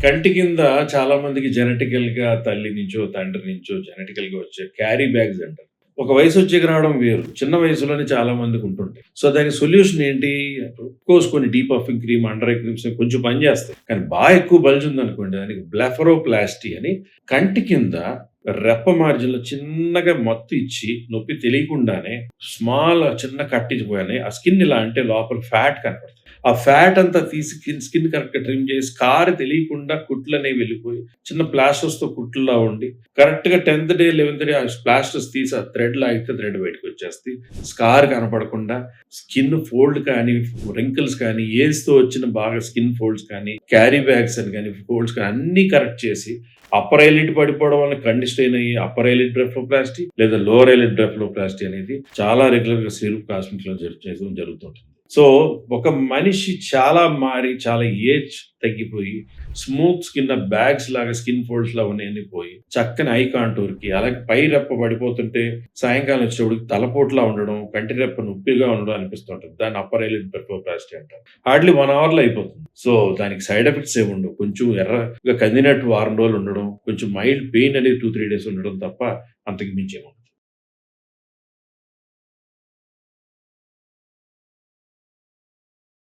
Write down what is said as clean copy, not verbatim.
కంటి కింద చాలా మందికి జెనెటికల్‌గా తల్లి నుంచో, తండ్రి నుంచో జెనెటికల్‌గా వచ్చే క్యారీ బ్యాగ్స్ అంటారు. ఒక వయసొచ్చాక రావడం వేరు. చిన్న వయసులోనే చాలా మందికి ఉంటుంటాయి. సో, దానికి సొల్యూషన్ ఏంటి? అఫ్‌కోర్స్ కొన్ని డీపఫింగ్ క్రీమ్, అండర్ ఐ క్రీమ్స్ కొంచెం పని చేస్తాయి. కానీ ఎక్కువ బల్జ్ ఉందనుకోండి దానికి బ్లెఫరోప్లాస్టీ అని కంటి కింద రెప్ప మార్జిన్‌లో చిన్నగా మత్తు ఇచ్చి నొప్పి తెలియకుండానే చిన్న కట్ ఇచ్చిపోగానే ఆ స్కిన్ ఇలా అంటే లోపల ఫ్యాట్ కనపడుతుంది. ఆ ఫ్యాట్ అంతా తీసి స్కిన్ కరెక్ట్‌గా ట్రిమ్ చేసి స్కార్ తెలియకుండా కుట్లనేవి వెళ్ళిపోయి చిన్న ప్లాస్టర్స్‌తో కుట్లులా ఉండి కరెక్ట్‌గా 10థ్ డే, 11థ్ డే ఆ ప్లాస్టర్స్ తీసి ఆ థ్రెడ్ లాగితే థ్రెడ్ బయటకొచ్చేస్తది. స్కార్ కనపడకుండా స్కిన్ ఫోల్డ్ కానీ, రింకిల్స్ కానీ, ఏజ్‌తో వచ్చిన బాగా స్కిన్ ఫోల్డ్స్ కానీ, క్యారీ బ్యాగ్స్ అని గాని, ఫోల్డ్స్ కానీ అన్నీ కరెక్ట్ చేసి అప్పర్ ఐలిడ్ పడిపోవడం వల్ల కంటి స్ట్రెయిన్ అయ్యి అప్పర్ ఐలిడ్ బ్లెఫరోప్లాస్టీ లేదా లోవర్ ఐలిడ్ బ్లెఫరోప్లాస్టీ అనేది చాలా రెగ్యులర్‌గా సిరూప్ కాస్మెటిక్‌లో చేయడం జరుగుతుంటుంది. సో, ఒక మనిషి చాలా మారి, చాలా ఏజ్ తగ్గిపోయి, స్మూత్ స్కిన్ బ్యాగ్స్ లాగా స్కిన్ ఫోల్డ్స్‌లా ఉన్నయన్నీ పోయి, చక్కని ఐ కాంటూర్‌కి అలాగే పై రెప్ప పడిపోతుంటే సాయంకాలం వచ్చేటప్పటికి తలపోటులా ఉండడం, కంటి రెప్ప నొప్పిగా ఉండడం అనిపిస్తుంటది. దాన్ని అప్పర్ ఐలిడ్ బ్లెఫరోప్లాస్టీ అంటారు. హార్డ్‌లీ 1 అవర్‌లో అయిపోతుంది. సో, దానికి సైడ్ ఎఫెక్ట్స్ ఏమి ఉండవు. కొంచెం ఎర్రగా కందినట్టు వారం రోజులు ఉండడం, కొంచెం మైల్డ్ పెయిన్ అనేది 2, 3 డేస్ ఉండడం తప్ప అంతకు మించి ఏముండదు.